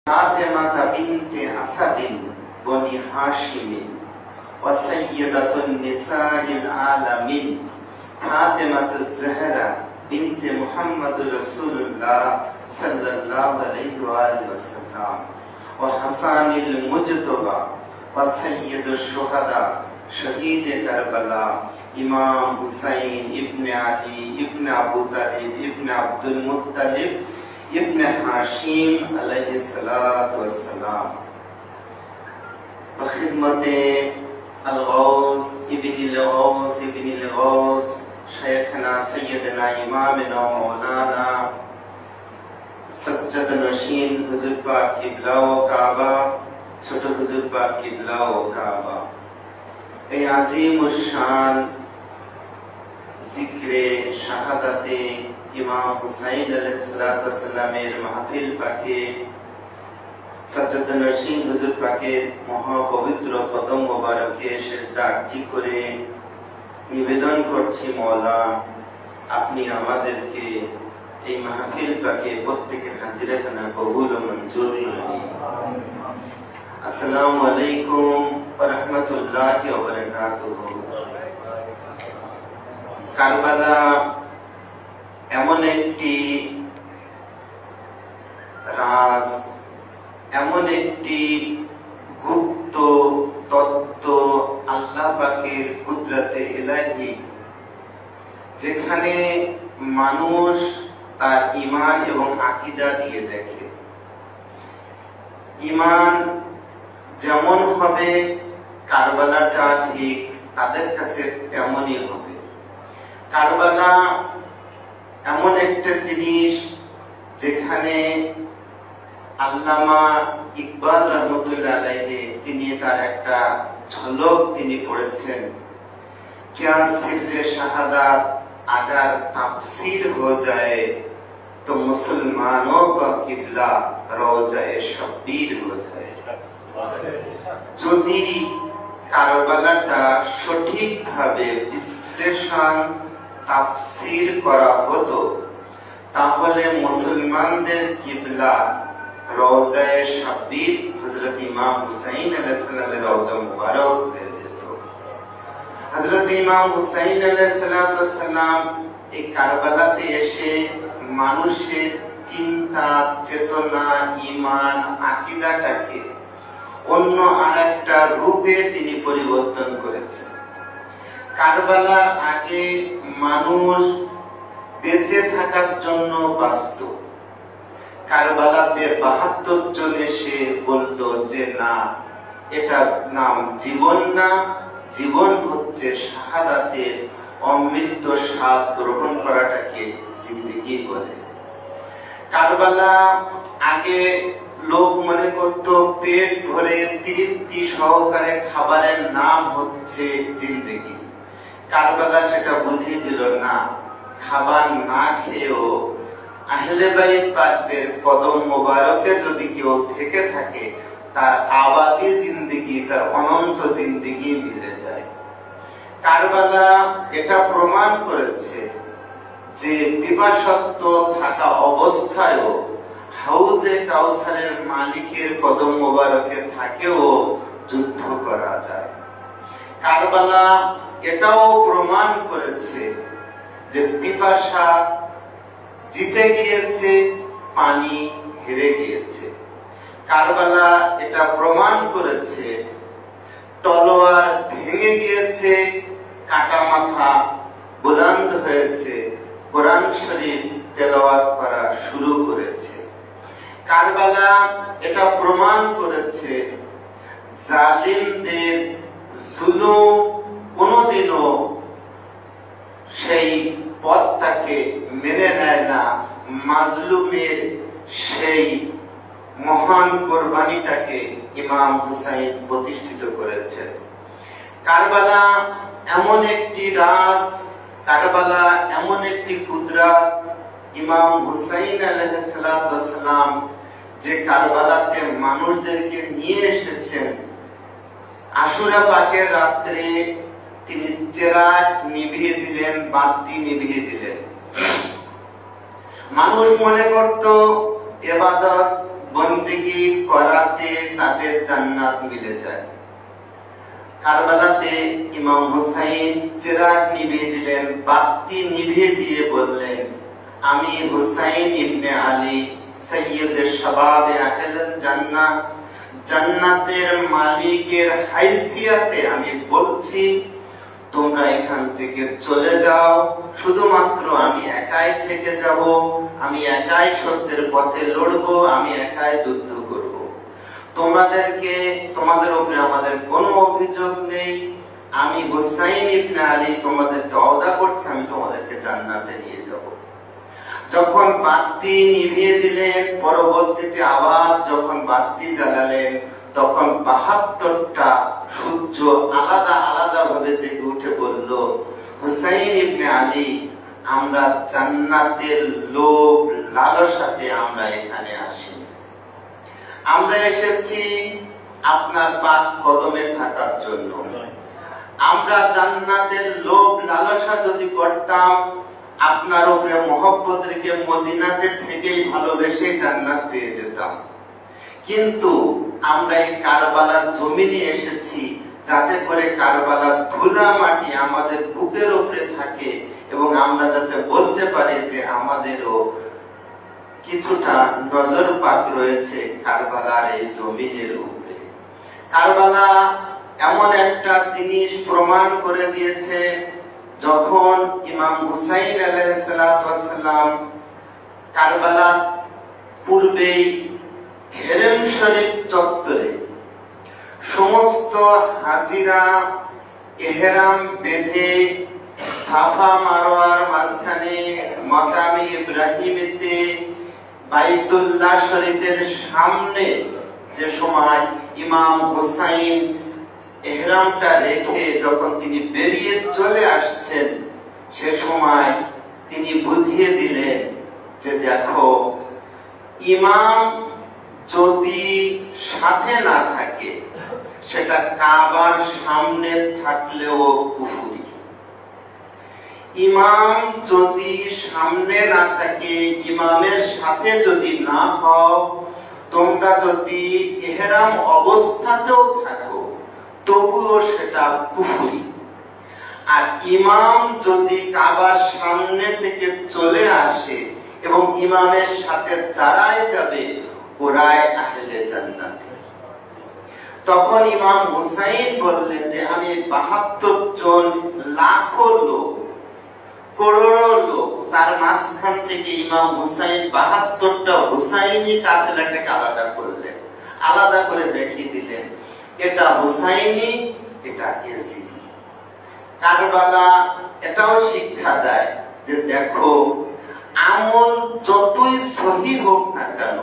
فاطمة بنت أسد بني هاشم وسيدة النساء العالمين فاطمة الزهراء بنت محمد رسول الله صلى الله عليه وآله وسلم وحسن المجتبى وسيد الشهداء شهيد كربلاء إمام حسين ابن علي ابن أبو طالب ابن عبد المطلب ابن हाशिम अलैहिस्सलातु वस्सलाम बखिदमते अल-गौस इब्न अल-गौस शेखना सैयदना इमामना मौलाना सज्जद नशीन हुजूर पाक किबला व काबा ছোট हुजूर पाक किबला व काबा এই আজিমুশ শান जिक्रे শাহাদাতে इमाम हुसैन अलैहिस्सलामेर महफिल पाके सज्जद नशीन हुजूर पाकेर महापवित्र कदम मुबारके सिजदा आरजी करे निवेदन करछि मौला আপনি আমাদেরকে এই মাহফিল পাকে প্রত্যেকের হাজিরাখানা কবুল ও মঞ্জুর করুন। আসসালামু আলাইকুম ওয়া রাহমাতুল্লাহি ওয়া বারাকাতুহু। কারবালা এমন একটি রাজ, এমন একটি গুপ্ত তত্ত্ব আল্লাহ পাকের কুদরতে ইলাহি, যেখানে মানুষ তার ঈমান এবং আকীদা দিয়ে দেখে। ঈমান যেমন হবে কারবালাটা ঠিক তাদের কাছে তেমনই হবে। কারবালা এমন একটা জিনিস যেখানে আল্লামা ইকবাল রহমতুল্লাহ আলাইহি তিনি তার একটা ঝলক তিনি পড়েছেন, क्या सिर्रे शहादत अगर तफसीर हो जाए तो मुसलमानों का किबला रोज़ाए शब्बीर हो जाए। যদি কারবালাটা সঠিকভাবে বিশ্লেষণ তাফসীর করা হতো তাহলে মুসলমানদের কিবলা রওজায়ে শব্বীর হযরত ইমাম হুসাইন আলাইহিস সালামের রওজা মুবারক হয়ে যেত। হযরত ইমাম হুসাইন আলাইহিস সালাম এই কারবালাতে এসে মানুষের চিন্তা, চেতনা, ঈমান, আকীদাটাকে অন্য আরেকটা রূপে তিনি পরিবর্তন করেছেন। কারবালার আগে মানুষ বেঁচে থাকার জন্য বাঁচত। কারবালাতে ৭২ জন এসে বলল যে না, এটা নাম জীবন না, জীবন হচ্ছে শাহাদাতের অমৃত স্বাদ গ্রহণ করাটাকে জিন্দেগি বলে। কারবালা আগে লোক মনে করত পেট ভরে তৃপ্তি সহকারে খাবারের নাম হচ্ছে জিন্দেগি। কারবালা সেটা বুঝিয়ে দিল না, খাবার না খেয়েও আহলে বাইত পাকদের কদম মোবারকে যদি কেউ থেকে থাকে তার আবাদি জিন্দেগি, তার অনন্ত জিন্দেগি মিলে যায়। কারবালা এটা প্রমাণ করেছে যে পিপাসত্ব থাকা অবস্থায়ও হাউজে কাউসারের মালিকের কদম মোবারকে থাকেও যুদ্ধ করা যায়। কারবালা এটাও প্রমাণ করেছে যে পিপাসা জিতে গিয়েছে, পানি হেরে গিয়েছে। কারবালা এটা প্রমাণ করেছে তলোয়ার ভেঙে গিয়েছে, কাটা মাথা বুলন্দ হয়েছে, কোরআন শরীফ তেলাওয়াত করা শুরু করেছে। কারবালা এটা প্রমাণ করেছে জালিমদের জুলুম কোনদিনও সেই পথটাকে মেনে নেয় না, মাজলুমের সেই মহান কোরবানিটাকে ইমাম হুসাইন প্রতিষ্ঠিত করেছে। কারবালা এমন একটি রাজ, কারবালা এমন একটি কুদরত, ইমাম হুসাইন আলাইহিস সালাম যে কারবালাতে মানুষদেরকে নিয়ে এসেছেন। আশুরা পাকের রাত্রে তিনি চেরাগ নিভিয়ে দিলেন, বাতি নিভিয়ে দিলেন। মানুষ মনে করত ইবাদত বন্দেগী করাতে তাদের জান্নাত মিলে যায়। কারবালাতে ইমাম হুসাইন চিরাগ নিভিয়ে দিলেন, বাতি নিভিয়ে দিয়ে বললেন, আমি হুসাইন ইবনে আলী সৈয়দে শাবাবে আহলে জান্নাত, জান্নাতের মালিকের হাইসিয়াতে আমি বলছি, তোমরা এখান থেকে চলে যাও, শুধুমাত্র আমি একাই থেকে যাব, আমি একাই সত্যের পথে লড়বো, আমি একাই যুদ্ধ করব। তোমাদের উপরে আমাদের কোনো অভিযোগ নেই। আমি হুসাইন ইবনে আলী তোমাদেরকে ওয়াদা করছি, আমি তোমাদেরকে জান্নাতে নিয়ে যাব। যখন বাতি নিভিয়ে দিলেন, পরবর্তীতে আবার যখন বাতি জ্বালালেন, তখন ৭২টা সূর্য আলাদা আলাদা ভাবে জেগে উঠে বলল, হুসাইন ইবনে আলী, আমরা জান্নাতের লোভ লালসাতে আমরা এখানে আসি, আমরা এসেছি আপনার পাক কদমে থাকার জন্য। আমরা জান্নাতের লোভ লালসা যদি করতাম, আপনার উপরে মহব্বত রেখে মদিনাতে থেকেই ভালোবেসে জান্নাত পেয়ে যেতাম। কিন্তু আমরা এই কারবালার জমিনে এসেছি যাতে করে কারবালার ধুলা মাটি আমাদের বুকের উপরে থাকে এবং আমরা যাতে বলতে পারি যে আমাদেরও কিছুটা নজর পাক রয়েছে কারবালার এই জমিনের উপরে। কারবালা এমন একটা জিনিস প্রমাণ করে দিয়েছে, যখন ইমাম হুসাইন আলাইহিস সালাতু ওয়াস সালাম কারবালা পূর্বেই হেরেম শরীফ চত্বরে সমস্ত হাজিরা ইহরাম বেঁধে সাফা মারওয়ার মাঝখানে মাকামে ইব্রাহিমেতে বাইতুল্লাহ শরীফের সামনে যে সময় ইমাম হুসাইন ইহরামটা রেখে যখন তিনি বেরিয়ে চলে আসছেন, সে সময় তিনি বুঝিয়ে দিলেন যে দেখো, ইমাম যদি সাথে না থাকে সেটা কাবার সামনে থাকলেও কুফরি। ইমাম যদি সামনে না থাকে, ইমামের সাথে যদি না হও, তোমরা যদি ইহরাম অবস্থাতেও থাকো তবুও সেটা কুফরি। আর ইমাম যদি কাবার সামনে থেকে চলে আসে এবং ইমামের সাথে যারাই যাবে ওরাই আহলে জান্নাত। তখন ইমাম হুসাইন বললেন যে আমি ৭২ জন লাখো লোক, করোড়ো লোক, তার মাঝখান থেকে ইমাম হুসাইন ৭২টা হুসাইনি কাফেলাটাকে আলাদা করলেন, আলাদা করে দেখিয়ে দিলেন এটা হুসাইনি, এটা ইয়াজিদি। কারবালা এটাও শিক্ষা দেয় যে দেখো, আমল যতই সহিহ হোক না কেন,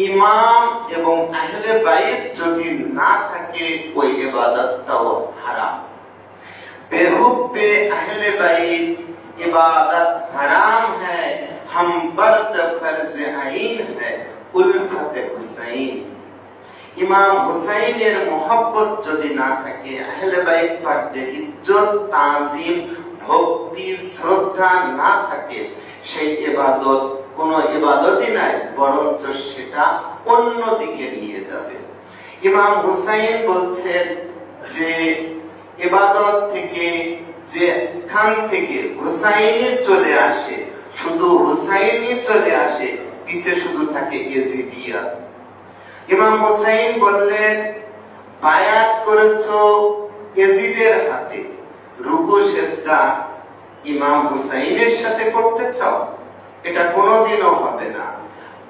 ইমাম এবং আহলে বাইত যদি না থাকে ওই ইবাদতটাও হারাম। बेहुब्बे अहले बैत इबादत हराम है, हम बर्द फर्ज आइन है उल्फत हुसैन। ইমাম হুসাইনের মহব্বত যদি না থাকে, আহলে বাইত পাকদের ইজ্জত তাজিম ভক্তি শ্রদ্ধা না থাকে, সেই ইবাদত কোনো ইবাদতই নাই, বরঞ্চ সেটা অন্যদিকে নিয়ে যাবে। ইমাম হুসাইন বলছেন যে ইবাদত থেকে যেখান থেকে হুসাইনি চলে আসে, শুধু হুসাইনি চলে আসে, পিছে শুধু থাকে ইয়াজিদিয়া। ইমাম হুসাইন বললেন, বায়াত করেছো ইয়াজিদের হাতে, রুকু সেজদা ইমাম হুসাইনের সাথে করতে চাও, এটা কোনোদিনও হবে না।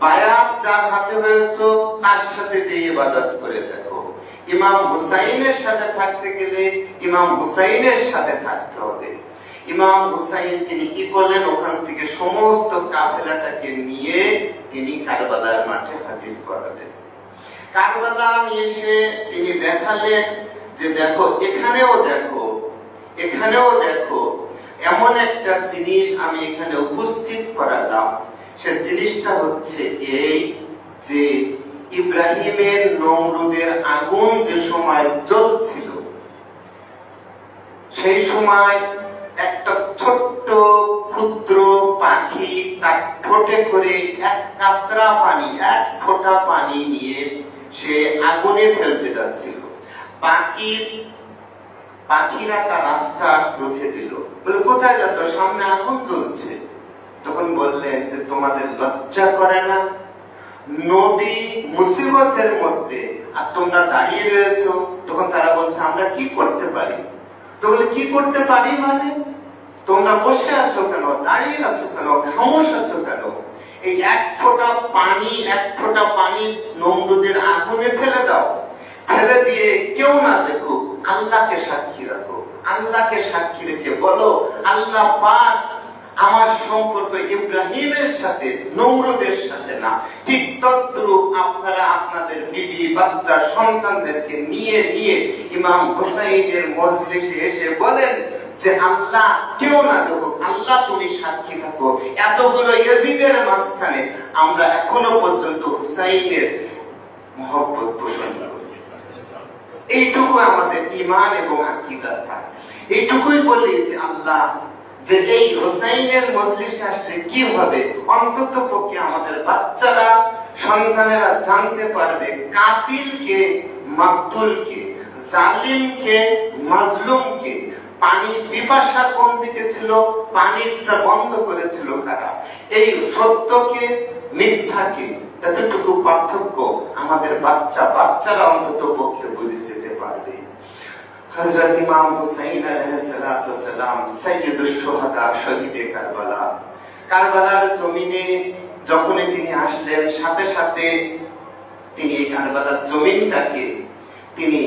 বায়াত যার হাতে হয়েছে তার সাথে যে ইবাদত করে দেখো। ইমাম হুসাইনের সাথে থাকতে গেলে ইমাম হুসাইনের সাথে থাকতে হবে। ইমাম হুসাইন তিনি কি করলেন, ওখান থেকে সমস্ত কাফেলাটাকে নিয়ে তিনি কারবালার মাঠে হাজির করালেন। কারবালা এসে তিনি দেখালেন যে দেখো, এখানেও দেখো, এখানেও দেখো, এমন একটা জিনিস আমি এখানে উপস্থিত করালাম। সে জিনিসটা হচ্ছে এই যে ইব্রাহিমের নমরুদের আগুন যে সময় জ্বলছিল, সেই সময় একটা ছোট্ট ক্ষুদ্র পাখি তার ঠোঁটে করে এক কাতরা পানি, এক ফোঁটা পানি নিয়ে সে আগুনে ফেলতে যাচ্ছিল। পাখিরা তার রাস্তা রুখে দিল, বলে কোথায় যাচ্ছ, সামনে আগুন জ্বলছে। তখন বললেন যে তোমাদের লজ্জা করে না? নবী মুসিবতের মধ্যে আর তোমরা দাঁড়িয়ে রয়েছ। তখন তারা বলছে আমরা কি করতে পারি? তো বলে কি করতে পারি মানে তোমরা বসে আছো কেন, দাঁড়িয়ে আছো কেন, খামোশ আছো কেন? এই এক ফোঁটা পানি নমরুদের আগুনে ফেলে দাও, ফেলে দিয়ে কেউ না দেখো, আল্লাহকে সাক্ষী রাখো। আল্লাহকে সাক্ষী রেখে বলো আল্লাহ পাক আমার সম্পর্ক ইব্রাহিমের সাথে নমরুদের সাথে না, ঠিক তদ্রূপ আপনারা আপনাদের বিবি বাচ্চা সন্তানদেরকে নিয়ে ইমাম হুসাইনের মজলিসে এসে বলেন যে আল্লাহ কেউ না দেখো, আল্লাহ তুমি সাক্ষী থাকো। এতগুলো ইয়াজিদের মাঝখানে আমরা এখনো পর্যন্ত হুসাইনের মহব্বত পোষণ করি। এইটুকু আমাদের ঈমান এবং আকীদা থাকে। এইটুকুই বলি যে আল্লাহ যে এই হুসাইনের মজলিসে আসলে কি হবে, অন্তত পক্ষে আমাদের বাচ্চারা সন্তানেরা জানতে পারবে কাতিলকে মাকতুলকে, জালিমকে মাজলুমকে। পানি পিপাসা কোন দিকে ছিল, পানিটা বন্ধ করেছিল কারা? এই সত্যকে মিথ্যাকে, এতটুকু পার্থক্য আমাদের বাচ্চারা অন্তত পক্ষে বুঝে যেতে পারবে। হযরত ইমাম হুসাইন আলাইহিস সালাতু ওয়াস সালাম সাইয়্যিদুশ শুহাদা, শহীদে কারবালা। কারবালার জমিনে যখন তিনি আসলেন, সাথে সাথে তিনি এই কারবালার জমিনটাকে তিনি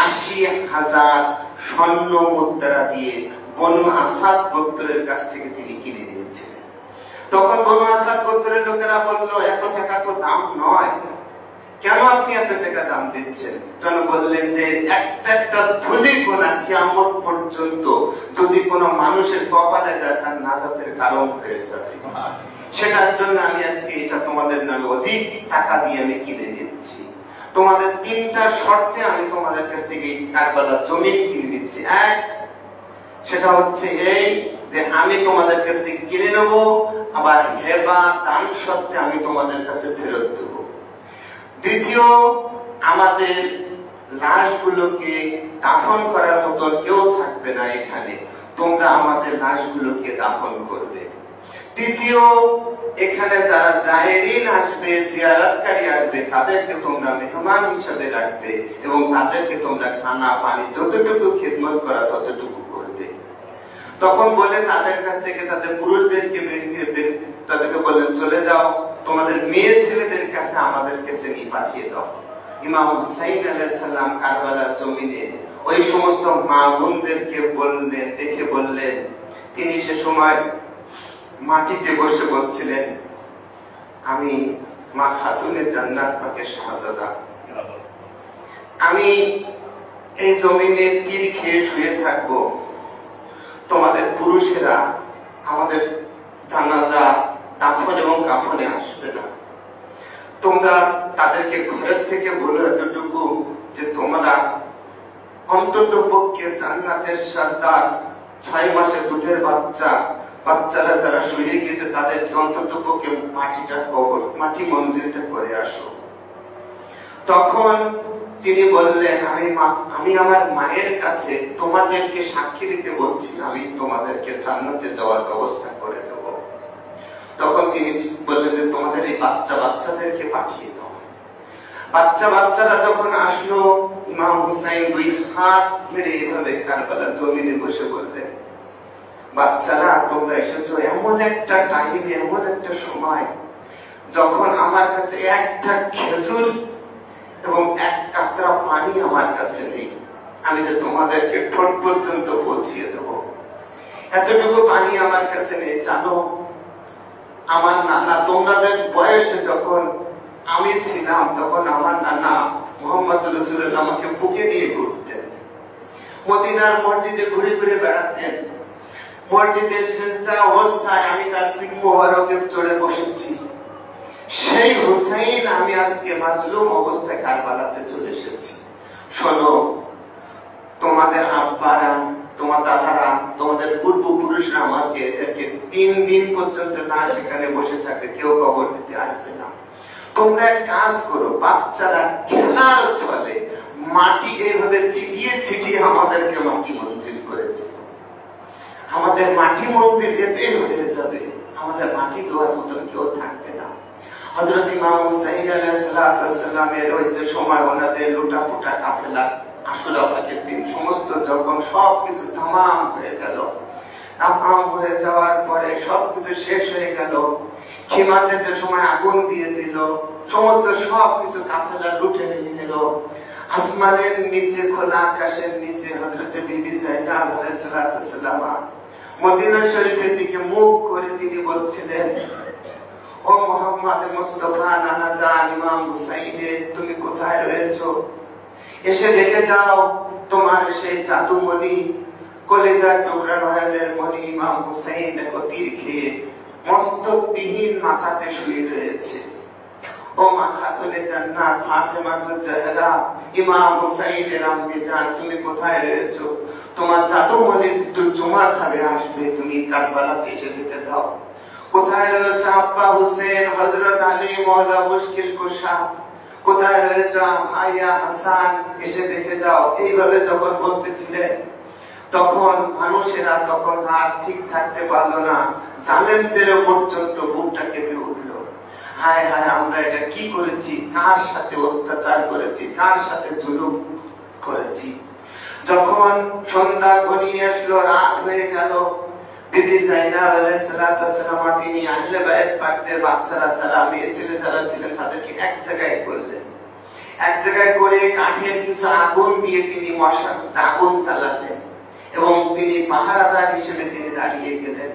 ৮০,০০০ স্বর্ণ মুদ্রা দিয়ে বনু আসাদ গোত্রের কাছ থেকে তিনি কিনে নিয়েছিলেন। তখন বনু আসাদ গোত্রের লোকেরা বলল এত টাকা তো দাম নয়, কেন আপনি এত টাকা দাম দিচ্ছেন? তখন বললেন যে একটা ধুলি গোনা কিয়ামত পর্যন্ত যদি কোনো মানুষের কপালে যায় তার নাজাতের কারণ হয়ে যাবে, সেটার জন্য আমি আজকে এটা তোমাদের নামে অধিক টাকা দিয়ে আমি কিনে নিচ্ছি। তোমাদের ৩টা শর্তে আমি তোমাদের কাছ থেকে কারবালার জমি কিনে নিচ্ছি। এক, সেটা হচ্ছে এই যে আমি তোমাদের কাছ থেকে কিনে নেব, আবার হেবা দান শর্তে আমি তোমাদের কাছে ফেরত দেব। দ্বিতীয়, আমাদের লাশগুলোকে দাফন করার মতো কেউ থাকবে না এখানে, তোমরা আমাদের লাশগুলোকে দাফন করবে। তৃতীয়, এখানে যারা জায়েরিন আসবে, জিয়ারতকারী আসবে, তাদেরকে তোমরা মেহমান হিসেবে রাখবে এবং তাদেরকে তোমরা খানা পানি যতটুকু খিদমত করা ততটুকু করবে। তখন বলে তাদের কাছ থেকে তাদের পুরুষদেরকে তাদেরকে বললেন চলে যাও, তোমাদের মেয়ে ছেলেদের কাছে আমাদের কাছে নিয়ে পাঠিয়ে দাও। ইমাম হুসাইন আলাইহিস সালাম কারবালার জমিনে ওই সমস্ত মা বোনদেরকে বললেন, দেখে বললেন, তিনি সে সময় মাটিতে বসে বলছিলেন আমি মা খাতুনে জান্নাত পাকের শাহজাদা, আমি এই জমিনে তীর খেয়ে শুয়ে থাকবো, তোমাদের পুরুষেরা আমাদের জানাজা দাফন এবং কাফনে আসবে না, তোমরা তাদেরকে ঘরের থেকে বলো এতটুকু যে তোমরা অন্তত পক্ষে জান্নাতের সর্দার ৬ মাসের দুধের বাচ্চারা যারা শুয়ে গেছে তাদেরকে অন্তত পক্ষে মাটি মঞ্জিলটা করে আসো। তখন তিনি বললেন আমি আমার মায়ের কাছে তোমাদেরকে সাক্ষী দিতে বলছি, আমি তোমাদেরকে জান্নাতে যাওয়ার ব্যবস্থা করে দেব। তখন তিনি বললেন যে তোমাদের এই বাচ্চাদেরকে পাঠিয়ে দাও। বাচ্চারা যখন আসলো, ইমাম হুসাইন ২ হাত ধরে এভাবে কারবালার জমিনে বসে বললেন, বাচ্চারা তোমরা এসেছো এমন একটা টাইম, এমন একটা সময় যখন আমার কাছে একটা খেজুর এবং এক কাতরা পানি আমার কাছে নেই, আমি যে তোমাদেরকে ঠোঁট পর্যন্ত পৌঁছিয়ে দেব, এতটুকু পানি আমার কাছে নেই। জানো আমার নানা, তোমাদের বয়সে যখন আমি ছিলাম তখন আমার নানা মুহাম্মদ রাসূলুল্লাহ আমাকে বুকে নিয়ে ঘুরতেন, মদিনার মসজিদে ঘুরে ঘুরে বেড়াতেন। মসজিদের সিজদা অবস্থায় আমি তার পিঠ মোবারকে চড়ে বসেছি। সেই হুসাইন আমি আজকে মাজলুম অবস্থায় কারবালাতে চলে এসেছি। শোনো, তোমাদের আব্বারা তোমার দাদারা, তোমাদের পূর্বপুরুষরা আমাকে এদেরকে 3 দিন পর্যন্ত না সেখানে বসে থাকে, কেউ কবর দিতে আসবে না। তোমরা এক কাজ করো, বাচ্চারা খেলার চলে মাটি এইভাবে ছিটিয়ে ছিটিয়ে আমাদেরকে মাটি মঞ্জিল করেছে। আমাদের মাটি মঞ্জিল যেতে হয়ে যাবে, আমাদের মাটি দেওয়ার মতন কেউ থাকবে না। হযরত ইমাম হুসাইন আলাইহিস সালামের ওই যে সময় ওনাদের লুটাপুটা কাফেলা আশুরা পাকের দিন সমস্ত যখন সবকিছু তামাম হয়ে গেল, তামাম হয়ে যাওয়ার পরে সবকিছু শেষ হয়ে গেল, খিমাতে যে সময় আগুন দিয়ে দিল, সমস্ত সবকিছু কাফেলা লুটে নিয়ে নিল। আসমানের নিচে, খোলা আকাশের নিচে হযরত বিবি যায়েনাব আলাইহিস সালাম মদিনা শরীফের দিকে মুখ করে তিনি বলছিলেন, ও মুহাম্মদ মুস্তাফা নানা জান ইমাম হুসাইন, তুমি কোথায় রয়েছো? এসে দেখে যাও তোমার সেই জাদুমণি, কলেজার টুকরা নয়নের মণি ইমাম হুসাইন দেখো তীর খেয়ে মস্তকবিহীন মাথাতে শুয়ে রয়েছে। ও মা খাতুনে জান্নাত ফাতেমা জাহরা, ইমাম হুসাইনের আম্মি জান, তুমি কোথায় রয়েছো? তোমার জাদুমণির একটু চুমা খাবে, আসবে, তুমি কারবালাতে এসে দেখে যাও। কোথায় রয়েছে আব্বা হুসেন, হযরত আলী মওলা মুশকিল কুশা? কোথায় রয়েছে ভাইয়া হাসান, এসে দেখে যাও। এইভাবে যখন বলতেছিলেন তখন মানুষেরা তখন আর ঠিক থাকতে পারলো না, জালেমদের পর্যন্ত বুকটা কেঁপে উঠলো। হায় হায়, আমরা এটা কি করেছি, কার সাথে অত্যাচার করেছি, কার সাথে জুলুম করেছি। যখন সন্ধ্যা ঘনিয়ে আসলো, রাত হয়ে গেল, বিবি যায়েনাব আলাইহিস সালাম তিনি আহলে বাইত পাকদের বাচ্চারা যারা, মেয়ে ছেলে যারা ছিলেন তাদেরকে এক জায়গায় করলেন। এক জায়গায় করে কাঠের কিছু আগুন দিয়ে তিনি মশা আগুন জ্বালালেন এবং তিনি পাহারাদার হিসেবে তিনি দাঁড়িয়ে গেলেন।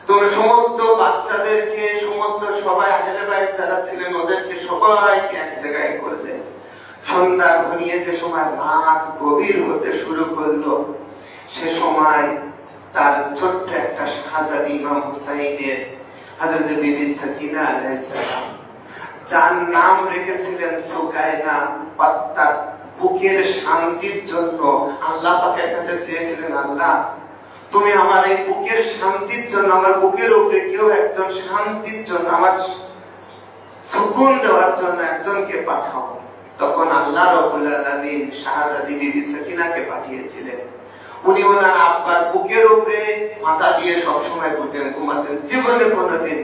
তো সমস্ত বাচ্চাদেরকে, সমস্ত সবাই আহলে বাইত যারা ছিলেন ওদেরকে সবাইকে এক জায়গায় করলেন। সন্ধ্যা ঘনিয়ে যে সময় রাত গভীর হতে শুরু করলো, সে সময় তার ছোট্ট একটা শাহজাদি ইমাম হুসাইনের হযরত বিবি সাকিনা আলাইহিস সালাম, যার নাম রেখেছিলেন সুকায়না, তার বুকের শান্তির জন্য আল্লাহ পাকের কাছে চেয়েছিলেন, আল্লাহ তুমি আমার এই বুকের শান্তির জন্য, আমার বুকের উপরে কেউ একজন শান্তির জন্য, আমার সুকুন দেওয়ার জন্য একজনকে পাঠাও। তখন আল্লাহ রাব্বুল আলামিন শাহজাদি বিবি সাকিনাকে পাঠিয়েছিলেন। উনি ওনার আব্বার বুকের উপরে মাথা দিয়ে সবসময় ঘুমাতেন, জীবনে কোনোদিন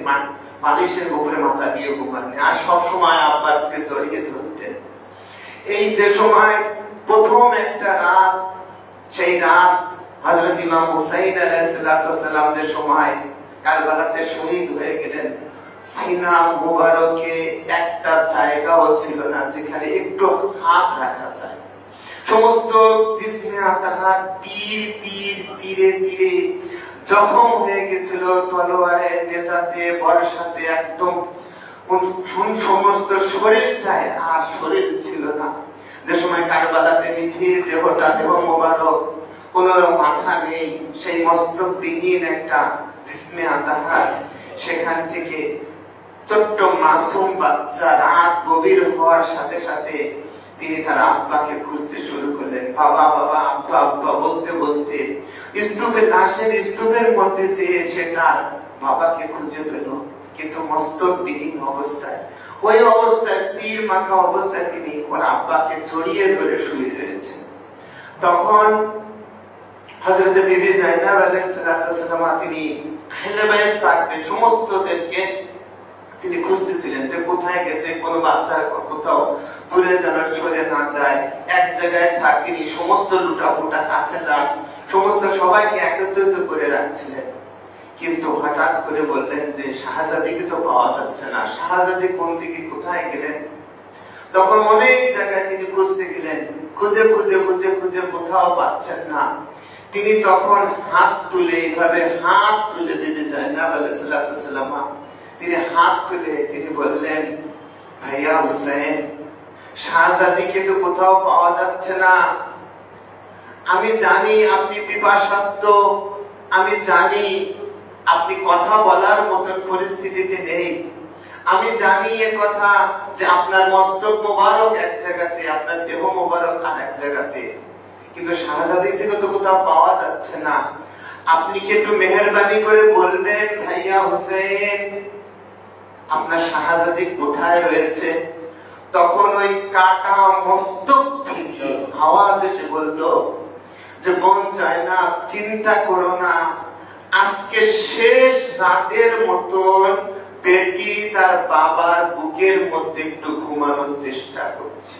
বালিশের উপরে মাথা দিয়ে ঘুমাননি, আর সবসময় আব্বাকে জড়িয়ে ধরতেন। এই যে সময় প্রথম একটা রাত, সেই রাত হযরত ইমাম হুসাইন আলাইহিস সালাম যে সময় কারবালাতে শহীদ হয়ে গেলেন, সিনা মুবারকে একটা জায়গাও ছিল না যেখানে একটু হাত রাখা যায়। সমস্ত জিসমে আতাহার তীর তীর তীরে তীরে জখম হয়ে গেছিল, তলোয়ারের নেজাতে বর্ষাতে একদম সমস্ত শরীরটায় আর শরীর ছিল না। যে সময় কারবালাতে নিথির দেহটা, দেহ মোবারক, কোন মাথা নেই, সেই মস্তকবিহীন একটা জিসমে আতাহার, সেখান থেকে ছোট্ট মাসুম বাচ্চা রাত গভীর হওয়ার সাথে সাথে তিনি তার আব্বাকে খুঁজতে শুরু করলেন। বাবা বাবা, আব্বা আব্বা বলতে বলতে স্তূপের লাশের স্তূপের মধ্যে যেয়ে সে তার বাবাকে খুঁজে পেল, কিন্তু মস্তকবিহীন অবস্থায়, ওই অবস্থায় তীর মাখা অবস্থায় তিনি ওর আব্বাকে জড়িয়ে ধরে শুয়ে রয়েছেন। তখন হযরত বিবি যায়েনাব আলাইহিস সালাম তিনি আহলে বাইত পাকদের সমস্তদেরকে তিনি খুঁজতেছিলেন যে কোথায় গেছে, কোন বাচ্চা কোথাও ভুলে যেন সরে না যায়, এক জায়গায় থাক। তিনি সমস্ত লুটাপুটা কাফেলা সমস্ত সবাইকে একত্রিত করে রাখছিলেন। কিন্তু হঠাৎ করে বললেন যে শাহজাদিকে তো পাওয়া যাচ্ছে না, শাহজাদি কোন দিকে কোথায় গেলেন? তখন অনেক জায়গায় তিনি খুঁজতে গেলেন, খুঁজে খুঁজে খুঁজে খুঁজে কোথাও পাচ্ছেন না। তিনি তখন হাত তুলে, এইভাবে হাত তুলে বিবি যায়েনাব আলাইহিস সালাম তিনি হাত তুলে তিনি বললেন, ভাইয়া হুসেন, শাহজাদিকে তো কোথাও পাওয়া যাচ্ছে না। আমি জানি আপনি পিপাসার্ত, আমি জানি আপনি কথা বলার মতন পরিস্থিতিতে নেই, আমি জানি এ কথা যে আপনার মস্তক মোবারক এক জায়গাতে, আপনার দেহ মোবারক আর এক জায়গাতে, কিন্তু শাহজাদি থেকে তো কোথাও পাওয়া যাচ্ছে না। আপনি কি একটু মেহেরবানি করে বলবেন ভাইয়া হোসেন আপনার শাহজাদি কোথায় রয়েছে? তখন ওই কাটা মস্তক থেকে আওয়াজ এসে বললো যে বোন চায়না, চিন্তা করো না, আজকে শেষ রাতের মতন বেটি তার বাবার বুকের মধ্যে একটু ঘুমানোর চেষ্টা করছে।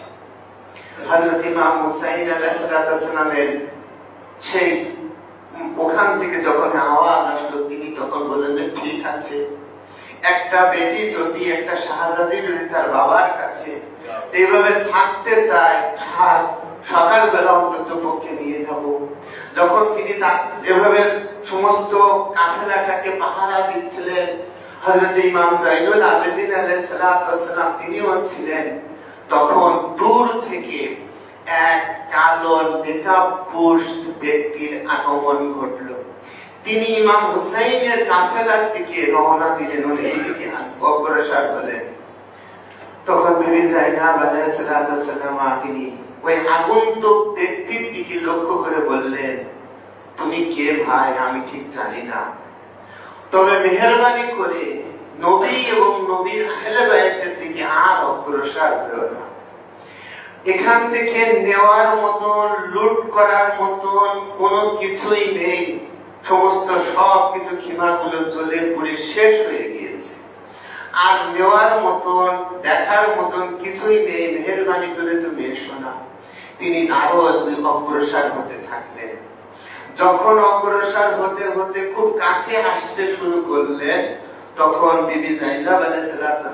হযরত ইমাম হুসাইন আলাইহিস সালামের সেই ওখান থেকে যখন আওয়াজ আসলো তিনি তখন বললেন যে ঠিক আছে, একটা বেটি যদি, একটা শাহজাদি যদি তার বাবার কাছে এইভাবে থাকতে চায়, সকালবেলা অন্তত পক্ষে নিয়ে যাব। যখন তিনি যেভাবে সমস্ত কাফেলাটাকে পাহারা দিচ্ছিলেন, হযরত ইমাম যাইনুল আবেদিন আলাইহিস সালাম তিনিও ছিলেন, তখন দূর থেকে এক কালো নেকাবপোশ ব্যক্তির আগমন ঘটলো। তিনি ইমাম হুসাইনের কাফেলার দিকে রওনা দিলেন, এদিকে অগ্রসর হলেন। তখন বিবি যায়নাব আলাইহিস সালাম তিনি ওই আগন্তুক ব্যক্তির দিকে লক্ষ্য করে বললেন, তুমি কে ভাই? আমি ঠিক জানি না, তবে মেহেরবানি করে নবী এবং নবীর আহলে বায়তের দিকে আর অগ্রসর হও না। এখান থেকে নেওয়ার মতন, লুট করার মতন কোনো কিছুই নেই। সমস্ত সব কিছু খিমাগুলো জ্বলে পুড়ে শেষ হয়ে গিয়েছে, আর নেওয়ার মতন, দেখার মতন কিছুই নেই। মেহেরবানি করে তুমি এসো না। তিনি আরো অগ্রসর হতে থাকলেন। যখন অগ্রসর হতে হতে খুব কাছে আসতে শুরু করলেন, তখন বিবি যায়নাব আলাইহিস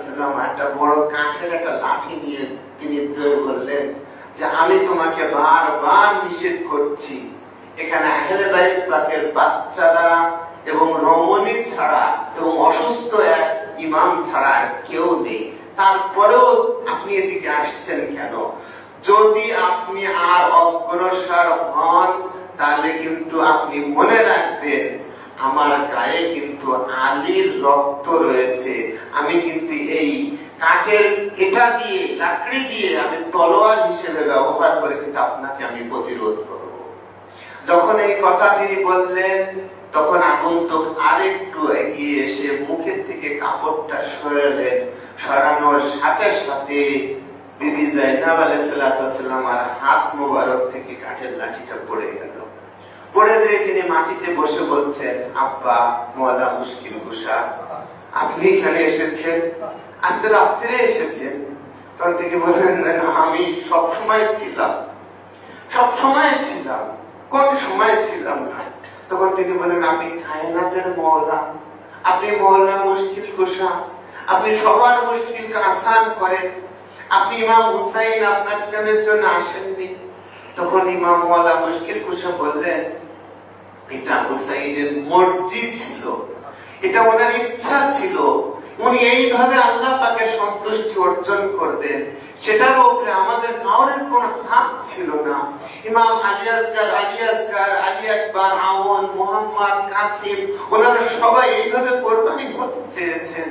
সালাম একটা বড় কাঠের একটা লাঠি নিয়ে তিনি বললেন যে আমি তোমাকে বারবার নিষেধ করছি, এখানে আহলে বাইত পাকের বাচ্চারা এবং রমণী ছাড়া এবং অসুস্থ এক ইমাম ছাড়া কেউ নেই, তারপরেও আপনি এদিকে আসছেন কেন? যদি আপনি আর অগ্রসর হন তাহলে কিন্তু আপনি মনে রাখবেন আমার গায়ে কিন্তু আলীর রক্ত রয়েছে। আমি কিন্তু এই কাঠের এটা দিয়ে, লাকড়ি দিয়ে আমি তলোয়ার হিসেবে ব্যবহার করে কিন্তু আপনাকে আমি প্রতিরোধ করব। যখন এই কথা তিনি বললেন, তখন আগন্তুক আরেকটু এগিয়ে এসে মুখের থেকে কাপড়টা সরালেন। সরানোর সাথে সাথে বিবি যায়নাব আলাইহিস সালামের হাত মোবারক থেকে কাঠের লাঠিটা পড়ে গেল। পড়ে যেয়ে তিনি মাটিতে বসে বলছেন, আব্বা মওলা মুশকিল কুশা, আপনি এখানে এসেছেন, আজ রাত্রে এসেছেন? তখন তিনি বললেন, আমি সবসময় ছিলাম। সবসময় ছিলাম? কোন সময় ছিলাম না? তখন তিনি বলেন, আপনি কায়নাতের মওলা, আপনি মওলা মুশকিল কুশা, আপনি সবার মুশকিলকে আসান করেন। আপনি ইমাম হুসাইন আপনার কেনের জন্য আসেননি? তখন ইমাম মওলা মুশকিল কুশা বললেন, এটা হুসাইনের মর্জি ছিল, এটা ওনার ইচ্ছা ছিল, উনি এইভাবে আল্লাহ পাকের সন্তুষ্টি অর্জন করবেন, সেটার উপরে আমাদের কারোর কোনো হাত ছিল না। ইমাম আলী আসগার, আলী আকবর, আওন, মোহাম্মদ, কাসিম, ওনারা সবাই এইভাবে কোরবানি করতে চেয়েছেন।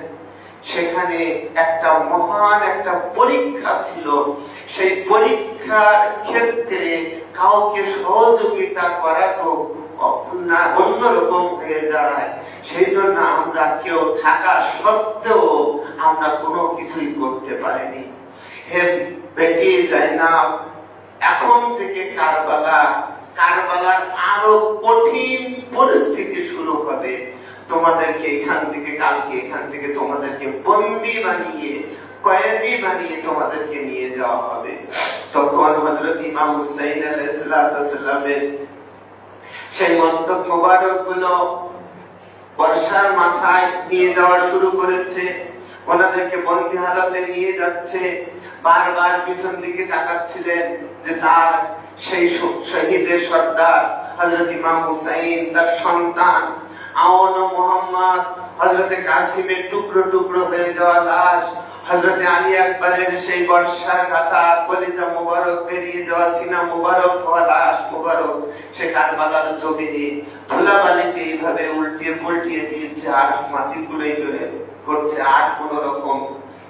সেখানে একটা মহান একটা পরীক্ষা ছিল। সেই পরীক্ষার ক্ষেত্রে কাউকে সহযোগিতা করা তো অন্যরকম হয়ে দাঁড়ায়। সেই জন্য আমরা কেউ থাকা সত্ত্বেও আমরা কোনো কিছুই করতে পারিনি। হে বেটি যায়নাব, এখন থেকে কারবালার আরো কঠিন পরিস্থিতি শুরু হবে। তোমাদেরকে এখান থেকে, কালকে এখান থেকে তোমাদেরকে বন্দী বানিয়ে, কয়েদি বানিয়ে তোমাদেরকে নিয়ে যাওয়া হবে। তখন হযরত ইমাম হুসাইন আলাইহিস সালামের সেই মস্তক মোবারক গুলো বর্ষার মাথায় নিয়ে যাওয়া শুরু করেছে। ওনাদেরকে বন্দী হালতে নিয়ে যাচ্ছে। বারবার পিছন দিকে তাকাচ্ছিলেন যে তার সেই শহীদের সর্দার হযরত ইমাম হুসাইন, তার সন্তান আওন ও মোহাম্মদ, হযরতে কাসিমের টুকরো টুকরো হয়ে যাওয়া লাশ, হযরতে আলী আকবরের সেই বর্ষার কাটা কলিজা মোবারক বেরিয়ে যাওয়া, সিনা মোবারক হওয়া লাশ মোবারক সে কারবালার জমিনে ধুলাবালিতে এইভাবে উল্টিয়ে পুল্টিয়ে দিয়েছে। আর মাটি গুলোই করছে, আর কোন রকম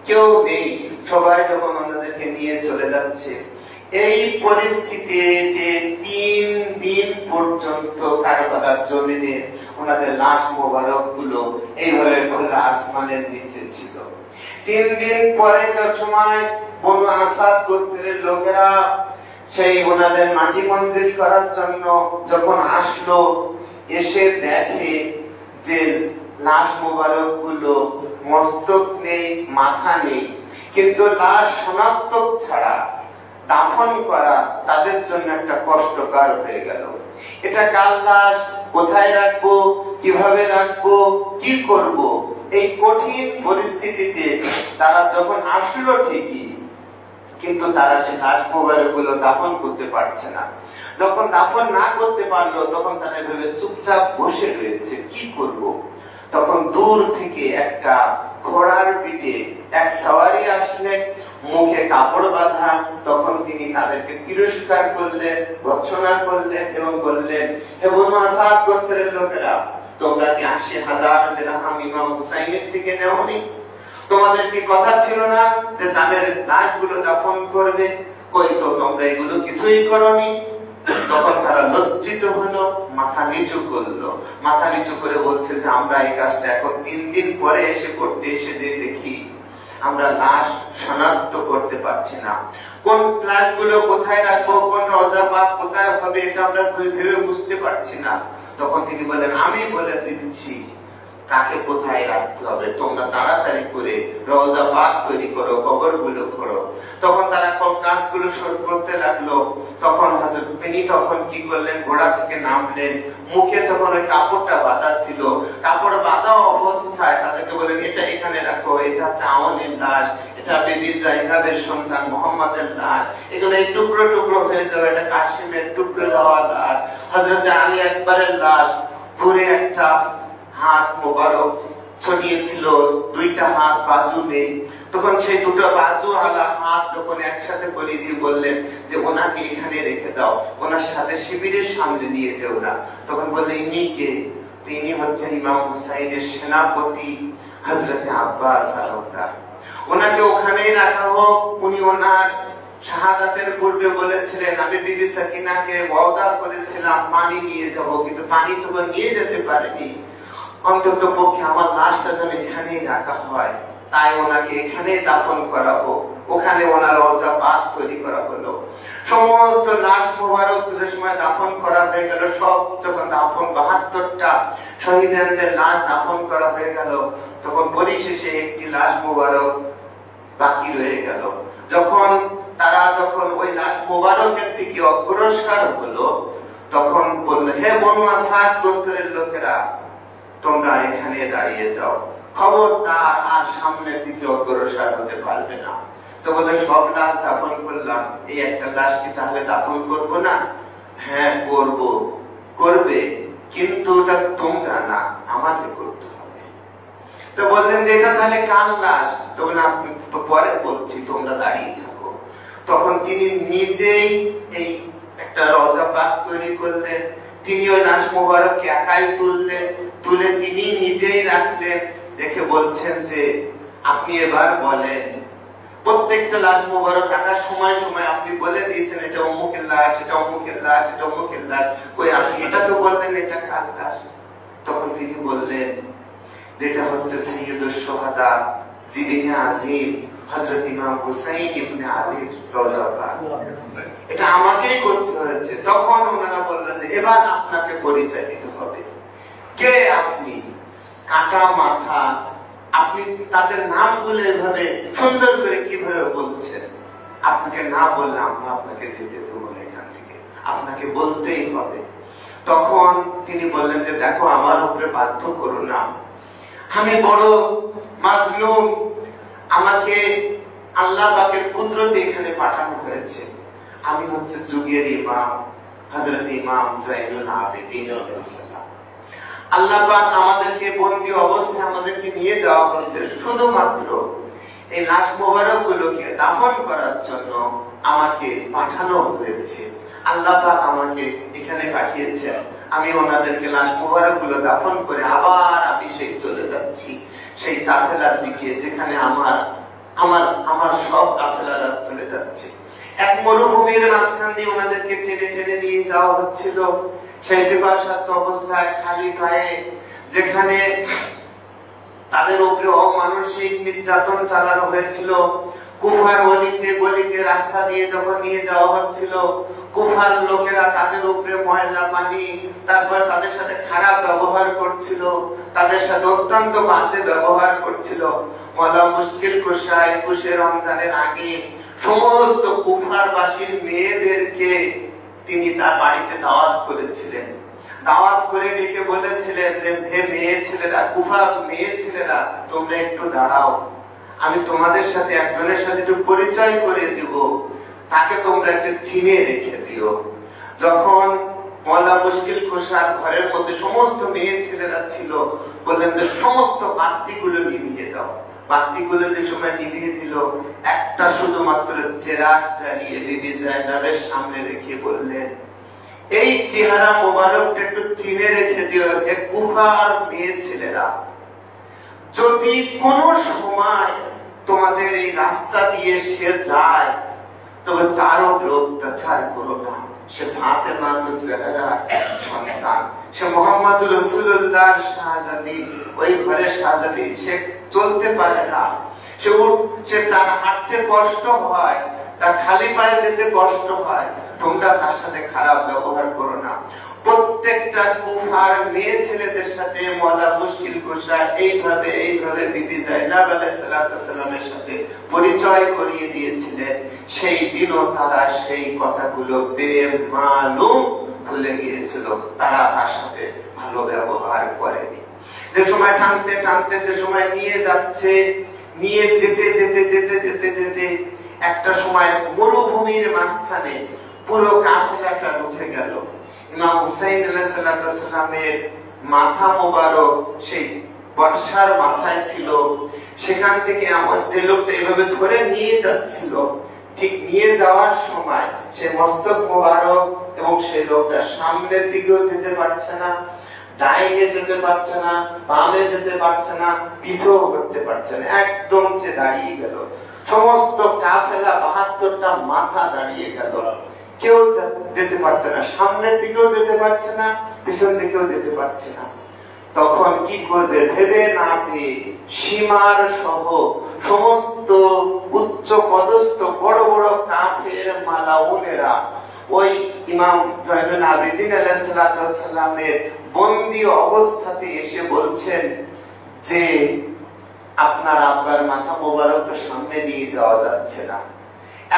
কেউ নেই। সবাই যখন ওনাদেরকে নিয়ে চলে যাচ্ছে, এই পরিস্থিতিতে 3 দিন পর্যন্ত কারবালার জমিনে ওনাদের লাশ মোবারক গুলো এইভাবে খোলা আসমানের নিচে ছিল। 3 দিন পরে সময় বনু আসাদ গোত্রের লোকেরা সেই ওনাদের মাটি মঞ্জিল করার জন্য যখন আসলো, এসে দেখে যে লাশ মোবারক গুলো মস্তক নেই, মাথা নেই, কিন্তু লাশ শনাক্ত ছাড়া দাফন করা তাদের জন্য একটা কষ্টকর হয়ে গেল। এটা কার লাশ, কোথায় রাখবো, কিভাবে রাখবো, কি করব, এই কঠিন পরিস্থিতিতে তারা যখন আসলো ঠিকই, কিন্তু তারা সেই লাশ মোবারক গুলো দাফন করতে পারছে না। যখন দাফন না করতে পারলো তখন তারা ভেবে চুপচাপ বসে রয়েছে, কি করব। তখন দূর থেকে একটা ঘোড়ার পিঠে এক সওয়ারি আসলেন, মুখে কাপড় বাঁধা। তখন তিনি তাদেরকে তিরস্কার করলেন, ভর্ৎসনা করলেন এবং বললেন, হে বনু আসাদ গোত্রের লোকেরা, তোমরা কি 80,000 দিরহাম ইমাম হুসাইনের থেকে নেওনি? তোমাদের কি কথা ছিল না যে তাদের লাশগুলো দাফন করবে? কই তো তোমরা এগুলো কিছুই করনি। তখন তারা লজ্জিত হলো, মাথা নিচু করলো, মাথা নিচু করে বলছে যে আমরা এই কাজটা এখন 3 দিন পরে এসে করতে এসে যে দেখি আমরা লাশ শনাক্ত করতে পারছি না, কোন লাশগুলো কোথায় রাখবো, কোন রওজা পাক কোথায় হবে, এটা আমরা ভেবে বুঝতে পারছি না। তখন তিনি বলেন, আমি বলে দিচ্ছি কাকে কোথায় রাখতে হবে, তোমরা তাড়াতাড়ি করে রওজা পাক তৈরি করো, কবরগুলো করো। তখন তারা কাজগুলো শুরু করতে লাগলো। তখন হযরত তিনি তখন কি করলেন, ঘোড়া থেকে নামলেন, মুখে তখন ওই কাপড়টা বাঁধা ছিল, কাপড় বাঁধা অবস্থায় তাদেরকে বলেন, এটা এখানে রাখো, এটা চাওনের লাশ, এটা বিবি জাইনাবের সন্তান মুহাম্মাদের লাশ, এগুলো এই টুকরো টুকরো হয়ে যাবে, এটা কাশিমের টুকরো দেওয়া লাশ, হযরত আলী আকবরের লাশ। পুরে একটা হাত মোবারক ছড়িয়েছিল, 2টা হাত বাজু নেই। তখন সেই 2টা বাজু আলা হাত যখন একসাথে করে দিয়ে বললেন যে ওনাকে এখানে রেখে দাও, ওনার সাথে শিবিরের সামনে নিয়ে যেও না। তখন বললেন, ইনি কে? তিনি হচ্ছেন ইমাম হুসাইনের সেনাপতি হযরতে আব্বাস আলাউদ্দার, ওনাকে ওখানেই রাখা হোক। উনি ওনার শাহাদাতের পূর্বে বলেছিলেন, আমি বিবি সাকিনাকে ওয়াদা করেছিলাম পানি নিয়ে যাব, কিন্তু পানি তো নিয়ে যেতে পারেনি, অন্তত পক্ষে আমার লাশটা যেন এখানেই রাখা হয়, তাই ওনাকে এখানে দাফন করা হোক। ওখানে ওনার রওজা পাক তৈরি করা হলো। সমস্ত লাশ মোবারক যে সময় দাফন করা হয়ে গেল, সব যখন দাফন 72টা শহীদদের লাশ দাফন করা হয়ে গেল, তখন পরিশেষে একটি লাশ মোবারক বাকি রয়ে গেল। যখন ওই লাশ মোবারকের দিকে অগ্রসর হলো, তখন বলল, হে বনু আসাদ গোত্রের লোকেরা, তোমরা এখানে দাঁড়িয়ে যাও, খবরদার আর সামনের দিকে অগ্রসর হতে পারবে না। তো বলে, সব লাশ দাফন করলাম, এই একটা লাশ কি তাহলে দাফন করব না? হ্যাঁ করবে, কিন্তু ওটা তোমরা না, আমাকে করতে হবে। তো বললেন যে এটা তাহলে কার লাশ? তো বলে, আপনি তো পরে বলছি, তোমরা দাঁড়িয়ে থাকো। তখন তিনি নিজেই এই একটা রওজা পাক তৈরি করলেন, তিনি ওই লাশ মোবারককে একাই তুলে তিনি নিজেই রাখলেন, রেখে বলছেন যে আপনি এবার বলেন, প্রত্যেকটা লাশ মোবারক রাখার সময় আপনি বলে দিয়েছেন এটা অমুকের লাশ, এটা অমুকের লাশ, এটা অমুকের লাশ, ওই আপনি এটা তো বললেন এটা কার লাশ? তখন তিনি বললেন যেটা হচ্ছে সাইয়্যিদুশ শুহাদা জিবরিল আযীম হযরত ইমাম হুসাইন ইবনে আলীর রওজা পাক, এটা আমাকেই করতে হয়েছে। তখন ওনারা বললেন যে এবার আপনাকে পরিচয় দিতে হবে, কে আপনি? কাটা মাথা, আপনি তাদের নাম বলে এভাবে সুন্দর করে কিভাবে বলছেন? আপনাকে না বললে আমরা আপনাকে যেতে দেবো না এখান থেকে, আপনাকে বলতেই হবে। তখন তিনি বললেন যে দেখো, আমার উপরে বাধ্য করো না, আমি বড় মাজলুম, আমাকে আল্লাহ পাকের কুদরতে এখানে পাঠানো হয়েছে। আমি হচ্ছে যুগের ইমাম হযরত ইমাম যাইনুল আবেদিন আলাইহিস সালাম। আল্লাহ পাক আমাদেরকে বন্দী অবস্থায় আমাদেরকে নিয়ে যাওয়া হয়েছে শুধুমাত্র এই লাশ মোবারক গুলোকে দাফন করার জন্য আমাকে পাঠানো হয়েছে। আল্লাহ পাক আমাকে এখানে পাঠিয়েছেন, আমি ওনাদেরকে লাশ মোবারক গুলো দাফন করে আবার আমি সেই চলে যাচ্ছি সেই কাফেলার দিকে, যেখানে আমার সব কাফেলারা চলে যাচ্ছে। এক মরুভূমির মাঝখান দিয়ে ওনাদেরকে টেনে টেনে নিয়ে যাওয়া হচ্ছিল, সেই বিপাশার্ত অবস্থায় খালি পায়ে, যেখানে তাদের উপরে অমানসিক নির্যাতন চালানো হয়েছিল। কুফার অলিতে গলিতে রাস্তা দিয়ে যখন নিয়ে যাওয়া হচ্ছিল, কুফার লোকেরা তাদের উপরে ময়লা পানি, তারপর তাদের সাথে খারাপ ব্যবহার করছিল, তাদের সাথে অত্যন্ত বাজে ব্যবহার করছিল। মওলা মুশকিল কুশা 21 রমজানের আগে সমস্ত কুফারবাসীর মেয়েদেরকে তিনি তার বাড়িতে দাওয়াত করেছিলেন। দাওয়াত করে ডেকে বলেছিলেন যে হে মেয়ে ছেলেরা, কুফার মেয়ে ছেলেরা, তোমরা একটু দাঁড়াও, আমি তোমাদের সাথে একজনের সাথে একটু পরিচয় করে দিব, তাকে তোমরা একটু চিনে রেখে দিও। যখন মওলা মুশকিল কুশার ঘরের মধ্যে সমস্ত মেয়ে ছেলেরা ছিল, বললেন যে সমস্ত বাতিগুলো নিভিয়ে দাও। বাতিগুলো যে সময় নিভিয়ে দিল, একটা শুধুমাত্র চেরাগ জ্বালিয়ে বিবি জাইনাবের সামনে রেখে বললেন, এই চেহারা মোবারকটা একটু চিনে রেখে দিও হে কুফার মেয়ে ছেলেরা, যদি কোন সময় তোমাদের এই রাস্তা দিয়ে সে যায় তবে তার উপর অত্যাচার করো না। সে ফাতেমা তুজহরা সন্তান, সে মুহাম্মদ রাসূলুল্লাহর শাহজাদি, ওই ঘরের শাহজাদি। সে চলতে পারে না, সে তার হাঁটতে কষ্ট হয়, তার খালি পায়ে যেতে কষ্ট হয়, তোমরা তার সাথে খারাপ ব্যবহার করো না। প্রত্যেকটা কুফার মেয়ে ছেলেদের সাথে মওলা মুশকিল কুশা এইভাবে বিবি জাইনাব আলাইহিস সালামের সাথে পরিচয় করিয়ে দিয়েছিলেন। সেই দিনও তারা সেই কথাগুলো বেমালুম ভুলে গিয়েছিল, তারা তার সাথে ভালো ব্যবহার করেনি। যে সময় টানতে টানতে যে সময় নিয়ে যাচ্ছে, নিয়ে যেতে যেতে যেতে যেতে যেতে একটা সময় মরুভূমির মাঝখানে পুরো কাফেলাটা উঠে গেল। ইমাম হুসাইন আলাইহিস সালামের মাথা মোবারক সেই বর্ষার মাথায় ছিল, সেখান থেকে আমার যে লোকটা এভাবে ধরে নিয়ে যাচ্ছিল, ঠিক নিয়ে যাওয়ার সময় সে মস্তক মোবারক এবং সেই লোকটা সামনের দিকেও যেতে পারছে না, ডাইনে যেতে পারছে না, বামে যেতে পারছে না, পিছুও করতে পারছে না, একদম সে দাঁড়িয়ে গেল। সমস্ত কাফেলা 72টা মাথা দাঁড়িয়ে গেল, কেউ যেতে পারছে না, সামনের দিকেও যেতে পারছে না, পিছন দিকেও যেতে পারছে না। তখন কি করবে ভেবে না পেয়ে সীমার সহ সমস্ত উচ্চ পদস্থ বড় বড় কাফের মালাউনেরা ওই ইমাম জয়নুল আবেদিন আলাইহিস সালামের বন্দী অবস্থাতে এসে বলছেন যে আপনার আব্বার মাথা মোবারক তো সামনে নিয়ে যাওয়া যাচ্ছে না,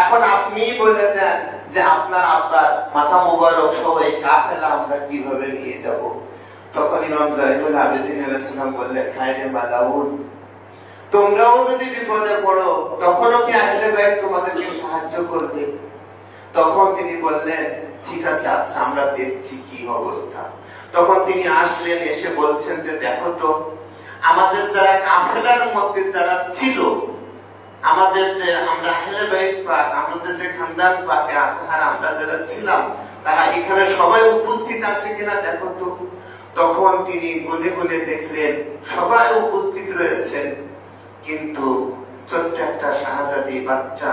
এখন আপনি বলে দেন যে আপনার আব্বার মাথা মোবারক সহ এই কাফেলা আমরা কিভাবে নিয়ে যাব। তখন ইমাম জয়নুল আবেদিন আলাইহিস সালাম বললেন, হায় রে মালাউন, তোমরাও যদি বিপদে পড়ো তখনও কি আহলে বাইত তোমাদেরকে সাহায্য করবে? তখন তিনি বললেন, ঠিক আছে, আচ্ছা আমরা দেখছি কি অবস্থা। তখন তিনি আসলেন, এসে বলছেন যে দেখো তো আমাদের যারা কাফেলার মধ্যে যারা ছিল, আমাদের যে আমরা আহলে বাইত পাক, আমাদের যে খানদান পাকে আতহার আমরা যারা ছিলাম, তারা এখানে সবাই উপস্থিত আছে কিনা দেখো তো। তখন তিনি গুনে গুনে দেখলেন সবাই উপস্থিত রয়েছেন, কিন্তু ছোট্ট একটা শাহজাদি বাচ্চা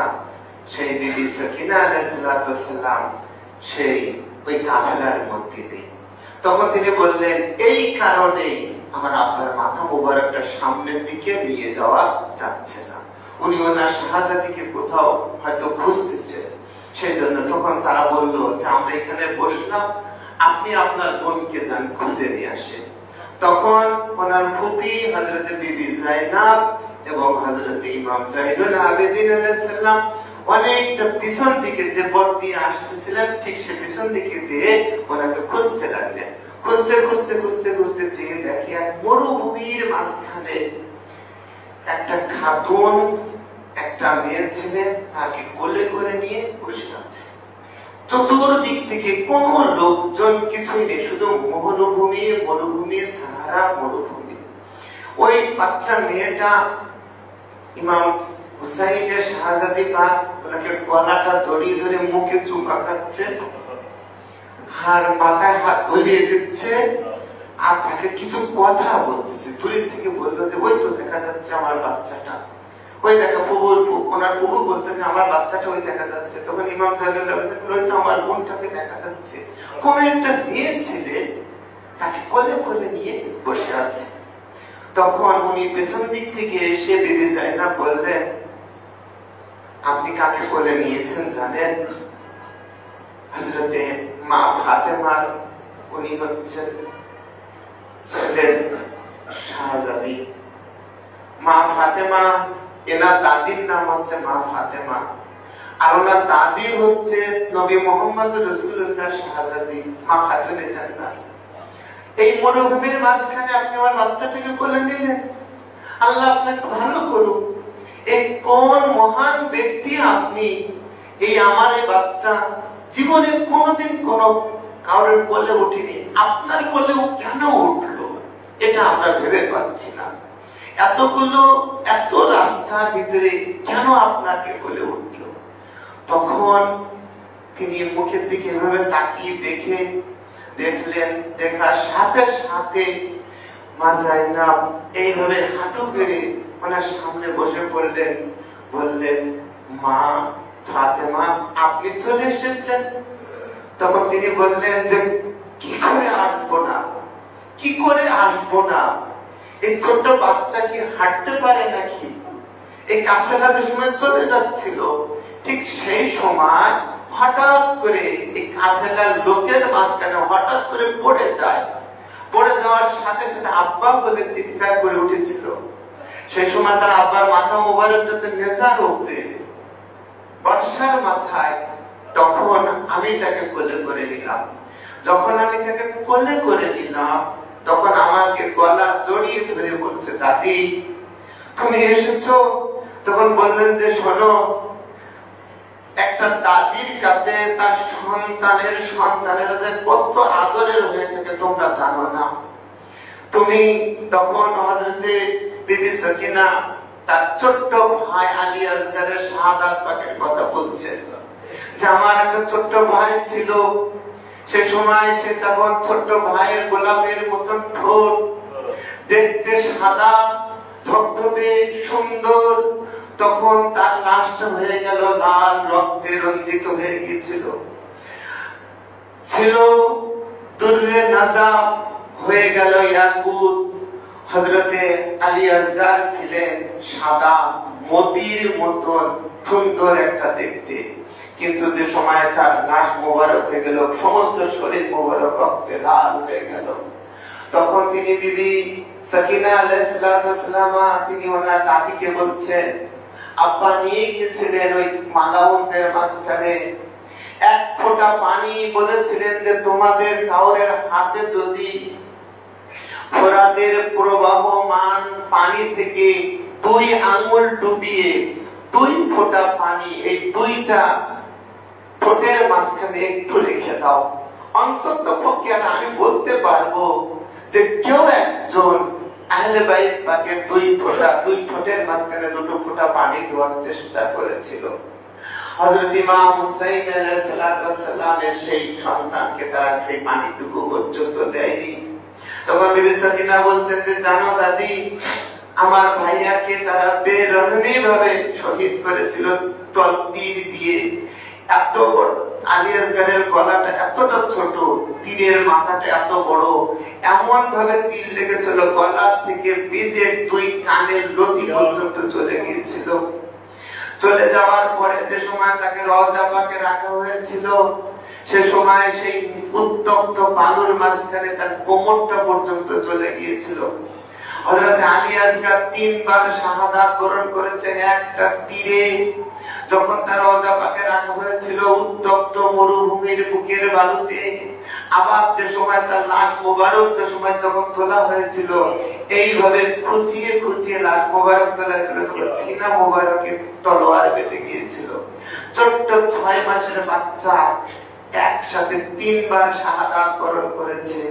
সেই বিবি সাকিনা আলাইহিস সালাম সেই ওই কাফেলার মধ্যে নেই। তখন তিনি বললেন, এই কারণে আমার আব্বার মাথা মোবারকটা সামনের দিকে নিয়ে যাওয়া যাচ্ছে না, উনি ওনার শাহজাদিকে কোথাও হয়তো খুঁজতেছে, সেই জন্য। তখন তারা বলল যে আমরা এখানে বসলাম, আপনি আপনার বোনকে যান খুঁজে নিয়ে আসেন। তখন ওনার ফুপি হযরত বিবি জাইনাব এবং হযরত ইমাম জাইনুল আবেদিন আলাইহিস সালাম অনেকটা পিছন দিকে যে পথ দিয়ে আসতেছিলেন, ঠিক সে পিছন দিকে যেয়ে ওনাকে খুঁজতে লাগলেন। খুঁজতে খুঁজতে খুঁজতে খুঁজতে যেয়ে দেখি এক মরুভূমির মাঝখানে একটা খাতুন একটা মেয়ে ছেলে তাকে কোলে করে নিয়ে বসে আছে। চতুর্দিক থেকে কোন লোকজন কিছুই নেই, শুধু মরুভূমি মরুভূমি সাহারা মরুভূমি। ওই বাচ্চা মেয়েটা ইমাম হুসাইনের শাহজাদি পাক ওনাকে গলাটা জড়িয়ে ধরে মুখে চুমা খাচ্ছে, আর মাথায় হাত বুলিয়ে দিচ্ছে, আর তাকে কিছু কথা বলতেছে। দূরের থেকে বললো যে ওই তো দেখা যাচ্ছে আমার বাচ্চাটা। ওই দেখা ওনার প্রভু বলছে যে আমার বাচ্চাটা ওই দেখা যাচ্ছে। তখন ইমাম সাহেব তো আমার বোনটাকে দেখা যাচ্ছে। কোন একটা মেয়ে ছেলে তাকে কোলে কোলে নিয়ে বসে আছে। তখন উনি পেছন দিক থেকে এসে বিবি জাইনাব বললেন, আপনি কাকে কোলে নিয়েছেন জানেন? হযরতে মা ফাতেমার উনি হচ্ছেন ছেলের শাহজাদি। মা ফাতেমা, এনার দাদির নাম হচ্ছে মা ফাতেমা, আর ওনার দাদি হচ্ছে নবী মুহাম্মদ রাসূলুল্লাহ শাহজাদি মা খাতুনে জান্নাত। এই মরুভূমির মাঝখানে আপনি আমার বাচ্চাটাকে কোলে নিলেন, আল্লাহ আপনাকে ভালো করুন। এই কোন মহান ব্যক্তি আপনি? এই আমার এই বাচ্চা জীবনে কোনদিন কোন কারোর কোলে উঠিনি, আপনার কোলেও কেন উঠলো এটা আমরা ভেবে পাচ্ছি না। এত রাস্তার ভিতরে কেন আপনাকে কোলে উঠলো? তখন তিনি মুখের দিকে এভাবে তাকিয়ে দেখলেন, দেখার সাথে সাথে মা জাইনাব এইভাবে হাঁটু গেড়ে ওনার সামনে বসে পড়লেন, বললেন, মা ফাতেমা আপনি চলে এসেছেন? তখন তিনি বললেন যে কি করে আসবো না, কি করে আসবো না? এই ছোট্ট বাচ্চা কি হাঁটতে পারে নাকি? এই কাফেলাদের সময় চলে যাচ্ছিল, ঠিক সেই সময় হঠাৎ করে এই কাফেলার লোকের মাঝখানে হঠাৎ করে পড়ে যায়। পড়ে যাওয়ার সাথে সাথে আব্বা বলে চিৎকার করে উঠেছিল। সেই সময় তার আব্বার মাথা মোবারকটাতে নেশার উপরে, বর্ষার মাথায়। তখন আমি তাকে কোলে করে নিলাম। যখন আমি তাকে কোলে করে নিলাম, তখন আমাকে গলা জড়িয়ে ধরে বলছে, দাদি তুমি এসেছো? তখন বললেন যে শোনো, একটা দাদির কাছে তার সন্তানেরা যে কত আদরের হয়ে থাকে তোমরা জানো না। তুমি তখন হযরতে বিবি সকিনা তার ছোট্ট ভাই আলী আসগারের শাহাদাত পাকের কথা বলছেন যে আমার একটা ছোট্ট ভাই ছিল, সে সময় সে তখন ছোট্ট ভাইয়ের গোলাপের মতন ঠোঁট, দেখতে সাদা ধবধবে সুন্দর, তখন তার লাশটা হয়ে গেল লাল রক্তে রঞ্জিত হয়ে গিয়েছিল। ছিল দুর্রে নাজাব, হয়ে গেল ইয়াকুত। হযরতে আলী আসগার ছিলেন সাদা মতির মতন সুন্দর একটা দেখতে, কিন্তু যে সময় তার লাশ মোবারক হয়ে গেল, সমস্ত শরীর মোবারক রক্তে লাল হয়ে গেল, তখন তিনি বিবি সকিনা আলাইহিস সালাম তিনি ওনার দাদিকে বলছেন, আব্বা নিয়ে গিয়েছিলেন ওই মালাউনদের মাঝখানে এক ফোঁটা পানি, বলেছিলেন যে তোমাদের কাউরের হাতে যদি ফোরাতের প্রবাহমান পানি থেকে 2 আঙ্গুল ডুবিয়ে 2 ফোঁটা পানি এই 2টা ঠোঁটের মাঝখানে একটু রেখে দাও, অন্তত পক্ষে আমি বলতে পারবো যে কেউ একজন আহলে বাইত পাকে 2 ঠোঁটের মাঝখানে 2 ফোঁটা পানি দেওয়ার চেষ্টা করেছিল। হযরত ইমাম হুসাইন আলাইহিস সালামের সেই সন্তানকে তারা সেই পানিটুকু পর্যন্ত দেয়নি। তখন বিবি সকিনা বলছেন যে জানো দাদি, আমার ভাইয়াকে তারা বেরহমি ভাবে শহীদ করেছিল তলতীর দিয়ে। এত বড় আলী আসগারের গলাটা এতটা ছোট, তীরের মাথাটা এত বড়, এমন ভাবে তীর লেগেছিল গলা থেকে বেঁধে 2 কানের লতি পর্যন্ত চলে গিয়েছিল। চলে যাওয়ার পরে যে সময় তাকে রওজা পাকে রাখা হয়েছিল, সে সময় সেই উত্তপ্ত বালুর মাঝখানে তার কোমরটা পর্যন্ত চলে গিয়েছিল। হযরত আলী আসগার 3 বার শাহাদাত বরণ করেছেন একটা তীরে। যখন তার রওজা পাকে রাখা হয়েছিল উত্তপ্ত মরুভূমির বুকের বালুতে, আবার যে সময় তার লাশ মোবারক যে সময় যখন তোলা হয়েছিল, এইভাবে খুঁচিয়ে খুঁচিয়ে লাশ মোবারক তোলা ছিল, তখন সিনা মোবারকে তলোয়ার বেঁধে গিয়েছিল। ছোট্ট 6 মাসের বাচ্চা একসাথে 3 বার শাহাদাত বরণ করেছে।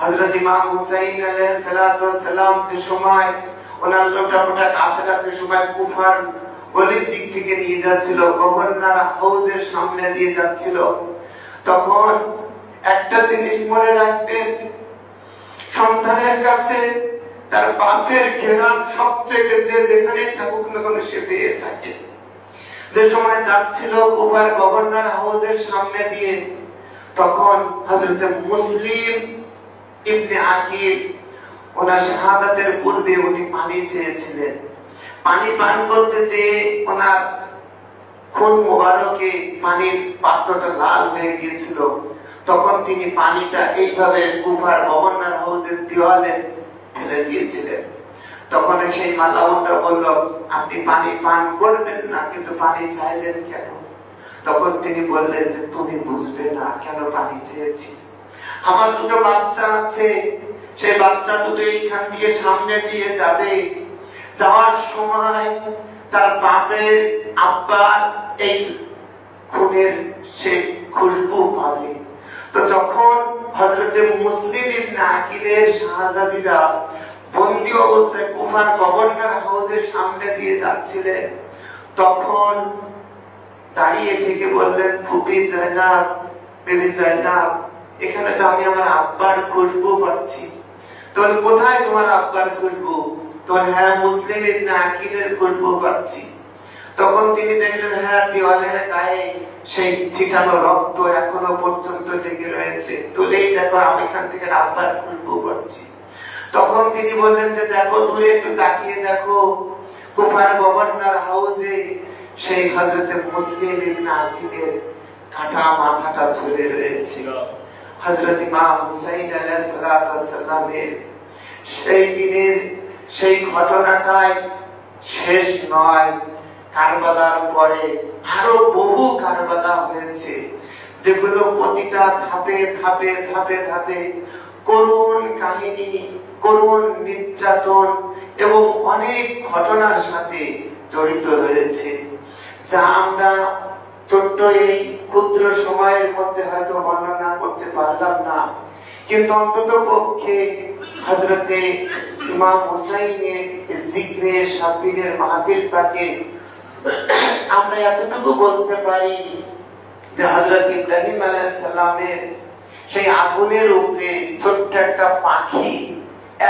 হযরত ইমাম হুসাইন আলাইহিস সালাম যে সময় ওনার লোটাপোটা কাফেলাতে সময় কুফার গলির দিক থেকে নিয়ে যাচ্ছিল, গভর্নর হাউজের সামনে দিয়ে যাচ্ছিল, তখন একটা জিনিস মনে রাখবেন, সন্তানের কাছে তার পাপের ঘেরান সবচেয়ে যে যেখানে থাকুক না কেন সে পেয়ে থাকে। যে সময় যাচ্ছিল কুফার গভর্নর হাউসের সামনে দিয়ে, তখন হযরত মুসলিম ইবনে আকিল ওনার শাহাদাতের পূর্বে উনি পানি চেয়েছিলেন। পানি পান করতে চেয়ে ওনার খুন মোবারকে পানির পাত্রটা লাল হয়ে গিয়েছিল। তখন তিনি পানিটা এইভাবে কুফার গভর্নর হাউসের দেওয়ালে ঢেলে দিয়েছিলেন। তখন সেই মালাউনটা বলল, আপনি পানি পান করবেন না, কিন্তু পানি চাইলেন কেন? তখন তিনি বললেন যে তুমি বুঝবে না কেন পানি চেয়েছি। আমার দুটো বাচ্চা আছে, সেই বাচ্চা দুটো এইখান দিয়ে সামনে দিয়ে যাবে, যাওয়ার সময় তার বাপের আব্বার এই খুনের সে খুশবু পাবে। তো যখন হযরত মুসলিম ইবনে আকিলের শাহজাদীরা বন্দী অবস্থায় কুফার গভর্নর হাউসের সামনে দিয়ে যাচ্ছিলেন, তখন দাঁড়িয়ে থেকে বললেন, ফুপি জায়নাব, বেবি জায়নাব, এখানে তো আমি আমার আব্বার খুশবু পাচ্ছি। তাহলে কোথায় তোমার আব্বার খুশবু? তখন হ্যাঁ, মুসলিম ইবনে আকিলের খুশবু পাচ্ছি। তখন তিনি দেখলেন হ্যাঁ, দেওয়ালের গায়ে সেই ছিটানো রক্ত এখনো পর্যন্ত লেগে রয়েছে। তুলেই দেখো আমি এখান থেকে আব্বার খুশবু পাচ্ছি। তখন তিনি বললেন যে দেখো, দূরে একটু তাকিয়ে দেখো, কুফার গভর্নর হাউসে সেই হযরত মুসলিম ইবনে আকিলের কাটা মাথাটা ঝুলে রয়েছে। হযরত ইমাম হুসাইন আলাইহিস সালাতু ওয়াস সালামের সেই দিনের সেই ঘটনাটাই শেষ নয়। কারবালার পরে আরো বহু কারবালা হয়েছে, যেগুলো প্রতিটা ধাপে ধাপে ধাপে ধাপে করুণ কাহিনী, করুণ নির্যাতন এবং অনেক ঘটনার সাথে জড়িত রয়েছে, যা আমরা ছোট্ট এই ক্ষুদ্র সময়ের মধ্যে হয়তো বর্ণনা করতে পারলাম না। কিন্তু অন্তত পক্ষে হযরতে ইমাম হুসাইনের জিকরে শাব্বিরের মাহফিল পাকে আমরা এতটুকু বলতে পারি যে হযরত ইব্রাহিম আলাইহিস সালামের সেই আগুনের উপরে ছোট্ট একটা পাখি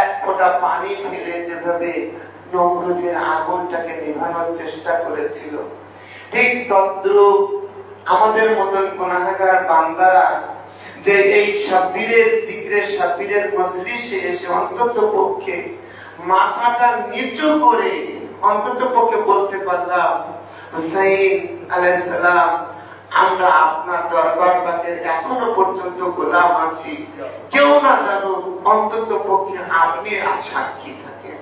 এক ফোঁটা পানি ফেলে যেভাবে নমরুদের আগুনটাকে নেভানোর চেষ্টা করেছিল, ঠিক তদ্রূপ আমাদের মতন গুনাহগার বান্দারা যে এই শাব্বিরের জিকরে শাব্বিরের মজলিসে এসে অন্তত পক্ষে মাথাটা নিচু করে অন্তত পক্ষে বলতে পারলাম, হুসাইন আলাইহিস সালাম, আমরা আপনার দরবার বাগের এখনো পর্যন্ত গোলাম আছি, কেউ না জানুক, অন্তত পক্ষে আপনি সাক্ষী থাকেন।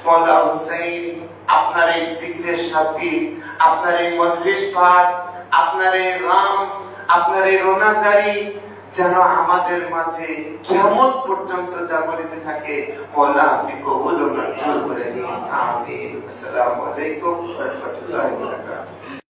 মওলা হুসাইন, আপনার এই জিকরে শাব্বির, আপনার এই মজলিস পাক, আপনার এই রাম, আপনার এই রোনাজারি যেন আমাদের মাঝে কিয়ামত পর্যন্ত জাগরিত থাকে। মওলা আপনি কবুল ও মঞ্জুর করে নিন, আমিন। আসসালামু আলাইকুম ওয়া রাহমাতুল্লাহি ওয়া বারাকাতুহু।